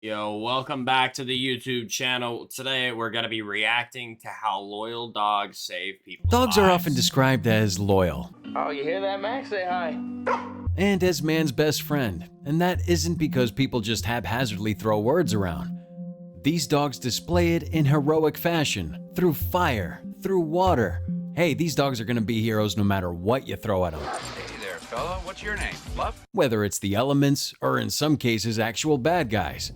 Yo, welcome back to the YouTube channel. Today we're going to be reacting to how loyal dogs save people's Dogs are often lives. described as loyal Oh, you hear that, Max? Say hi. and as man's best friend, and that isn't because people just haphazardly throw words around. These dogs display it in heroic fashion, through fire, through water. Hey, these dogs are gonna be heroes no matter what you throw at them. Hey there, fella. What's your name? Fluff? Whether it's the elements, or in some cases, actual bad guys.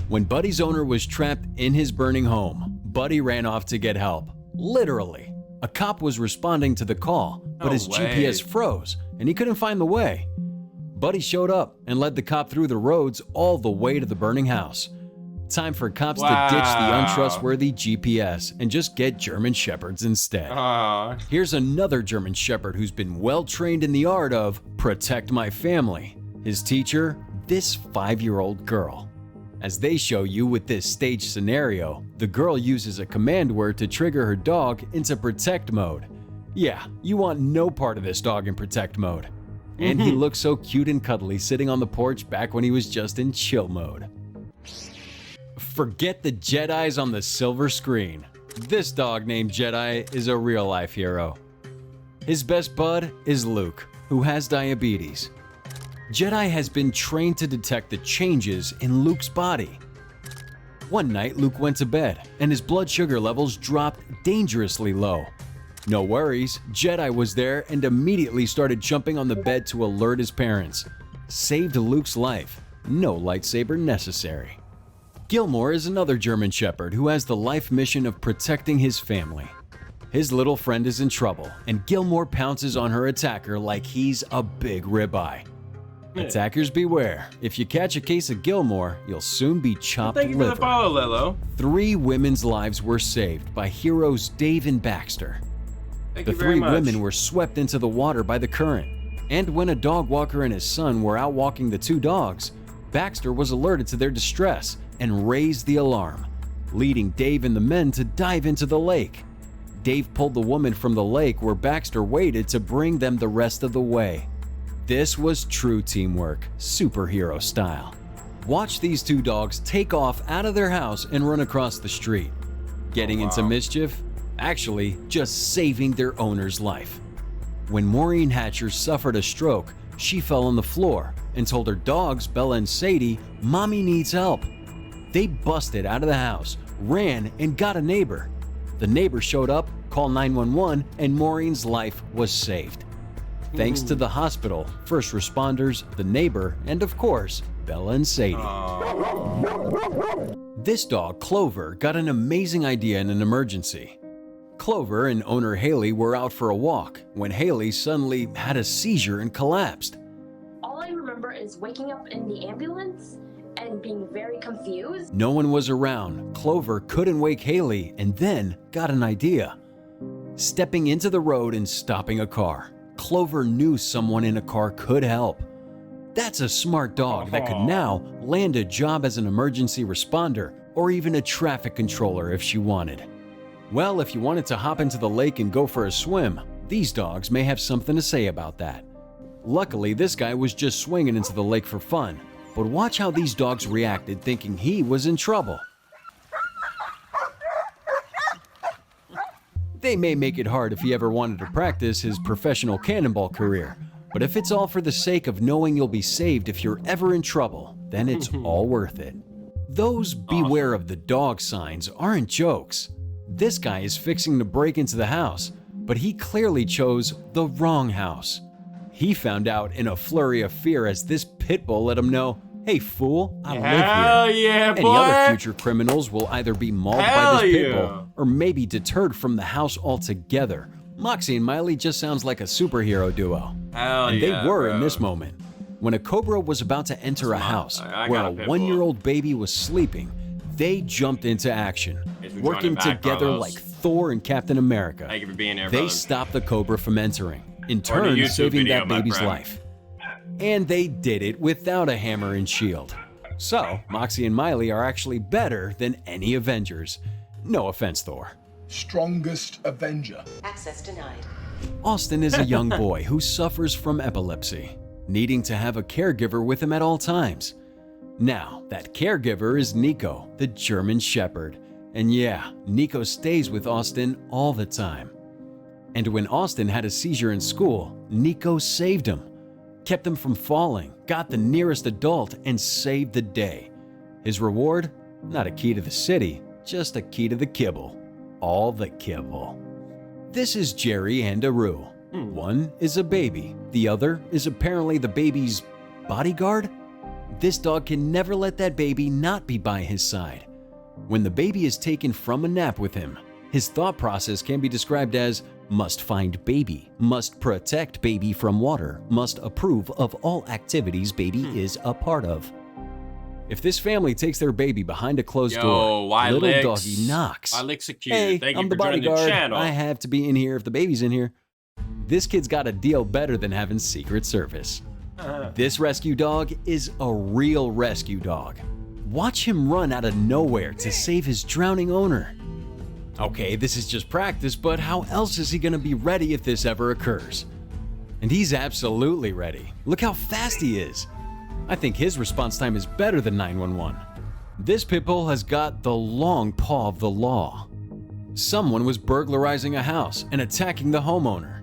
When Buddy's owner was trapped in his burning home, Buddy ran off to get help. Literally. A cop was responding to the call, but No his way. GPS froze and he couldn't find the way. Buddy showed up and led the cop through the roads all the way to the burning house. Time for cops to ditch the Wow. untrustworthy GPS and just get German Shepherds instead. Here's another German Shepherd who's been well trained in the art of protect my family. His teacher, this 5-year-old girl. As they show you with this staged scenario, the girl uses a command word to trigger her dog into protect mode. Yeah, you want no part of this dog in protect mode. And he looks so cute and cuddly sitting on the porch back when he was just in chill mode. Forget the Jedis on the silver screen. This dog named Jedi is a real-life hero. His best bud is Luke, who has diabetes. Jedi has been trained to detect the changes in Luke's body. One night, Luke went to bed, and his blood sugar levels dropped dangerously low. No worries, Jedi was there and immediately started jumping on the bed to alert his parents. Saved Luke's life. No lightsaber necessary. Gilmore is another German Shepherd who has the life mission of protecting his family. His little friend is in trouble, and Gilmore pounces on her attacker like he's a big ribeye. Attackers beware. If you catch a case of Gilmore, you'll soon be chopped Thank you for liver. the follow, Lilo. 3 women's lives were saved by heroes Dave and Baxter. Thank The you very 3 much. women were swept into the water by the current. And when a dog walker and his son were out walking the 2 dogs, Baxter was alerted to their distress and raised the alarm, leading Dave and the men to dive into the lake. Dave pulled the woman from the lake where Baxter waited to bring them the rest of the way. This was true teamwork, superhero style. Watch these 2 dogs take off out of their house and run across the street. Getting into mischief? Actually, just saving their owner's life. When Maureen Hatcher suffered a stroke, she fell on the floor and told her dogs, Bella and Sadie, "Mommy needs help." They busted out of the house, ran, and got a neighbor. The neighbor showed up, called 911, and Maureen's life was saved. Thanks to the hospital, first responders, the neighbor, and of course, Bella and Sadie. This dog, Clover, got an amazing idea in an emergency. Clover and owner Haley were out for a walk when Haley suddenly had a seizure and collapsed. All I remember is waking up in the ambulance and being very confused. No one was around. Clover couldn't wake Haley and then got an idea. Stepping into the road and stopping a car. Clover knew someone in a car could help. That's a smart dog that could now land a job as an emergency responder or even a traffic controller if she wanted. Well, if you wanted to hop into the lake and go for a swim, these dogs may have something to say about that. Luckily, this guy was just swinging into the lake for fun, but watch how these dogs reacted thinking he was in trouble. They may make it hard if he ever wanted to practice his professional cannonball career, but if it's all for the sake of knowing you'll be saved if you're ever in trouble, then it's all worth it. Those beware of the dog signs aren't jokes. This guy is fixing to break into the house, but he clearly chose the wrong house. He found out in a flurry of fear as this pit bull let him know, "Hey fool, I live Hell here." yeah, Any boy. other future criminals will either be mauled by Hell this pit yeah. bull or maybe deterred from the house altogether. Moxie and Miley just sounds like a superhero duo. Hell And yeah, they were bro. in this moment. When a cobra was about to enter a house I where got a a pit bull. 1-year-old baby was sleeping, they jumped into action, Thanks for working joining back, together Carlos. like Thor and Captain America. Thank you for being here, They brother. stopped the cobra from entering, in Or the turn YouTube saving video, that my baby's friend. life. And they did it without a hammer and shield. So, Moxie and Miley are actually better than any Avengers. No offense, Thor. Strongest Avenger. Access denied. Austin is a young boy who suffers from epilepsy, needing to have a caregiver with him at all times. Now, that caregiver is Nico, the German Shepherd. And yeah, Nico stays with Austin all the time. And when Austin had a seizure in school, Nico saved him, kept him from falling, got the nearest adult, and saved the day. His reward? Not a key to the city, just a key to the kibble. All the kibble. This is Jerry and Aru. One is a baby, the other is apparently the baby's bodyguard? This dog can never let that baby not be by his side. When the baby is taken from a nap with him, his thought process can be described as must find baby, must protect baby from water, must approve of all activities baby is a part of. If this family takes their baby behind a closed door, little doggy knocks. Alex are cute. Hey, Thank I'm you the for joining bodyguard. the channel. I have to be in here if the baby's in here. This kid's got a deal better than having Secret Service. This rescue dog is a real rescue dog. Watch him run out of nowhere to save his drowning owner. Okay, this is just practice, but how else is he going to be ready if this ever occurs? And he's absolutely ready. Look how fast he is. I think his response time is better than 911. This pit bull has got the long paw of the law. Someone was burglarizing a house and attacking the homeowner.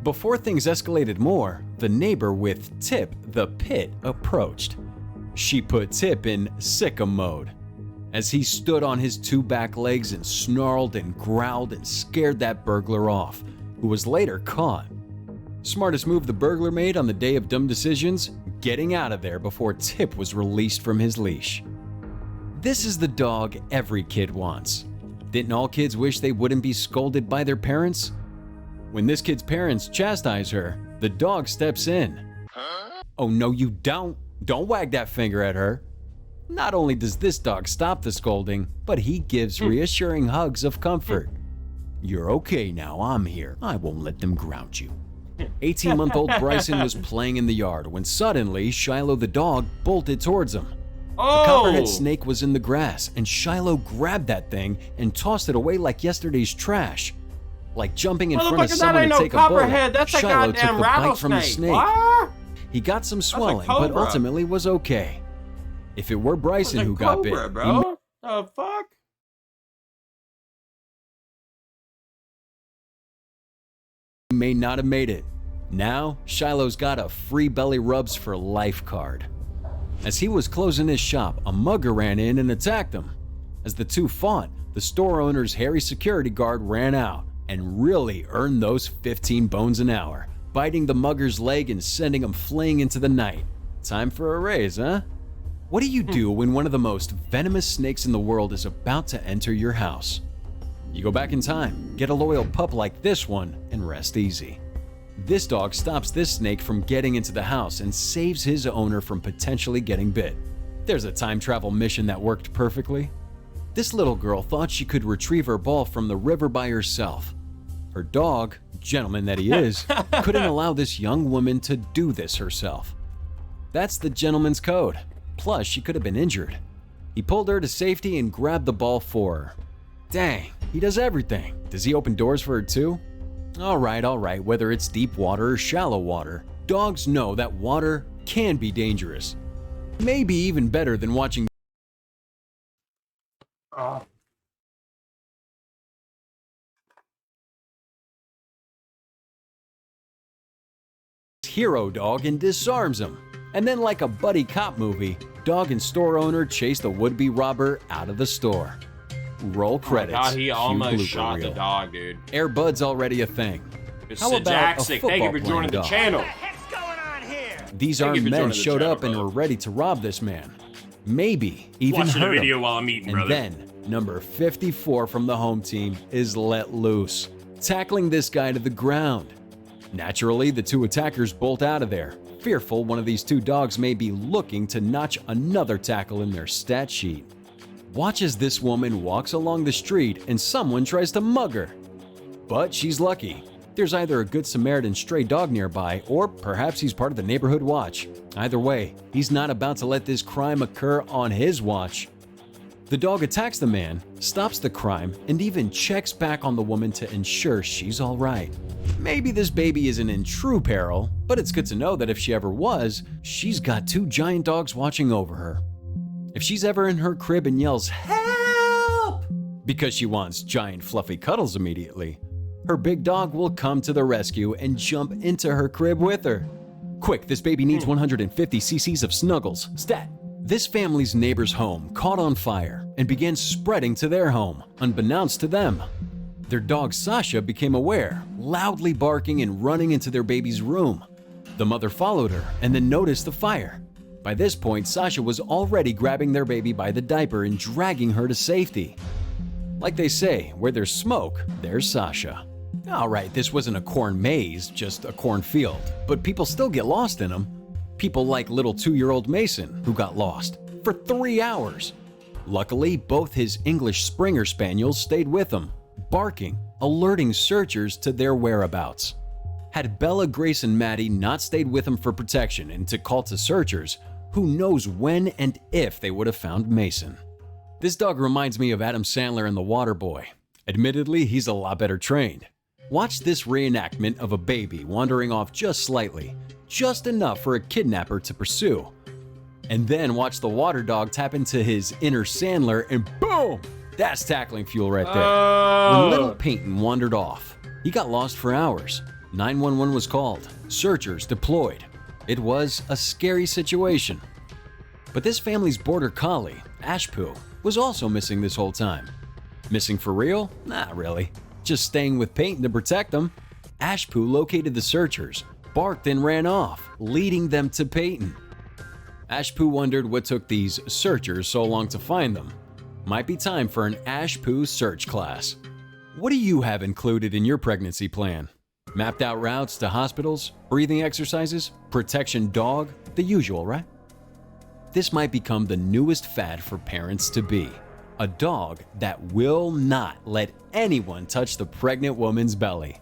Before things escalated more, the neighbor with Tip the Pit approached. She put Tip in sicko mode as he stood on his two back legs and snarled and growled and scared that burglar off, who was later caught. Smartest move the burglar made on the day of dumb decisions? Getting out of there before Tip was released from his leash. This is the dog every kid wants. Didn't all kids wish they wouldn't be scolded by their parents? When this kid's parents chastise her, the dog steps in. Oh no you don't! Don't wag that finger at her. Not only does this dog stop the scolding, but he gives reassuring hugs of comfort. You're okay now, I'm here. I won't let them ground you. 18-month-old Bryson was playing in the yard when suddenly Shiloh the dog bolted towards him. The copperhead snake was in the grass and Shiloh grabbed that thing and tossed it away like yesterday's trash. Like jumping in front of someone to take a bullet, That's a Shiloh took goddamn the bite from the rattlesnake. snake. What? He got some swelling, but cobra. ultimately was okay. If it were Bryson who got bit, he bro. The fuck? may not have made it. Now, Shiloh's got a free belly rubs for life card. As he was closing his shop, a mugger ran in and attacked him. As the two fought, the store owner's hairy security guard ran out and really earned those 15 bones an hour, biting the mugger's leg and sending him fleeing into the night. Time for a raise, huh? What do you do when one of the most venomous snakes in the world is about to enter your house? You go back in time, get a loyal pup like this one, and rest easy. This dog stops this snake from getting into the house and saves his owner from potentially getting bit. There's a time travel mission that worked perfectly. This little girl thought she could retrieve her ball from the river by herself. Her dog, gentleman that he is, couldn't allow this young woman to do this herself. That's the gentleman's code. Plus, she could have been injured. He pulled her to safety and grabbed the ball for her. Dang, he does everything. Does he open doors for her too? All right, whether it's deep water or shallow water, dogs know that water can be dangerous. Maybe even better than watching hero dog and disarms him. And then like a buddy cop movie, dog and store owner chase the would-be robber out of the store. Roll credits. God, he Cue almost blooper shot the reel. dog, dude. Air Bud's already a thing. How Sid about Jackson, a thank you for football joining the playing channel. These Thank you armed for men joining the showed channel, up and brother. were ready to rob this man. Maybe even Watching the hurt him. video while I'm eating, And brother. then, number 54 from the home team is let loose, tackling this guy to the ground. Naturally, the two attackers bolt out of there, fearful one of these two dogs may be looking to notch another tackle in their stat sheet. Watch as this woman walks along the street and someone tries to mug her. But she's lucky. There's either a good Samaritan stray dog nearby, or perhaps he's part of the neighborhood watch. Either way, he's not about to let this crime occur on his watch. The dog attacks the man, stops the crime, and even checks back on the woman to ensure she's all right. Maybe this baby isn't in true peril, but it's good to know that if she ever was, she's got two giant dogs watching over her. If she's ever in her crib and yells, "Help!" because she wants giant fluffy cuddles immediately, her big dog will come to the rescue and jump into her crib with her. Quick, this baby needs 150 cc's of Snuggles. Stat! This family's neighbor's home caught on fire and began spreading to their home, unbeknownst to them. Their dog Sasha became aware, loudly barking and running into their baby's room. The mother followed her and then noticed the fire. By this point, Sasha was already grabbing their baby by the diaper and dragging her to safety. Like they say, where there's smoke, there's Sasha. Alright, this wasn't a corn maze, just a cornfield, but people still get lost in them. People like little 2-year-old Mason, who got lost for 3 hours. Luckily, both his English Springer Spaniels stayed with him, barking, alerting searchers to their whereabouts. Had Bella, Grace, and Maddie not stayed with him for protection and to call to searchers, who knows when and if they would have found Mason. This dog reminds me of Adam Sandler in The Waterboy. Admittedly, he's a lot better trained. Watch this reenactment of a baby wandering off just slightly, just enough for a kidnapper to pursue. And then watch the water dog tap into his inner Sandler and boom! That's tackling fuel right there. When little Peyton wandered off, he got lost for hours. 911 was called. Searchers deployed. It was a scary situation. But this family's border collie, Ashpoo, was also missing this whole time. Missing for real? Not really. Just staying with Peyton to protect them. Ashpoo located the searchers, barked and ran off, leading them to Peyton. Ashpoo wondered what took these searchers so long to find them. Might be time for an Ashpoo search class. What do you have included in your pregnancy plan? Mapped out routes to hospitals, breathing exercises, protection dog, the usual, right? This might become the newest fad for parents to be. A dog that will not let anyone touch the pregnant woman's belly.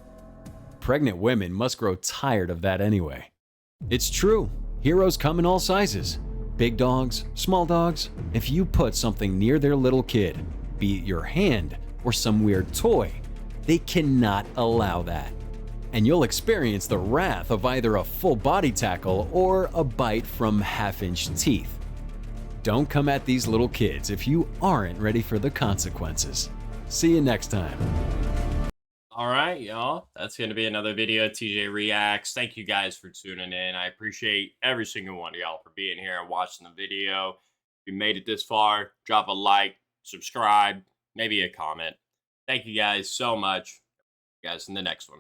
Pregnant women must grow tired of that anyway. It's true, heroes come in all sizes. Big dogs, small dogs. If you put something near their little kid, be it your hand or some weird toy, they cannot allow that. And you'll experience the wrath of either a full body tackle or a bite from half-inch teeth. Don't come at these little kids if you aren't ready for the consequences. See you next time. All right, y'all. That's going to be another video. TJ Reacts. Thank you guys for tuning in. I appreciate every single one of y'all for being here and watching the video. If you made it this far, drop a like, subscribe, maybe a comment. Thank you guys so much. See you guys in the next one.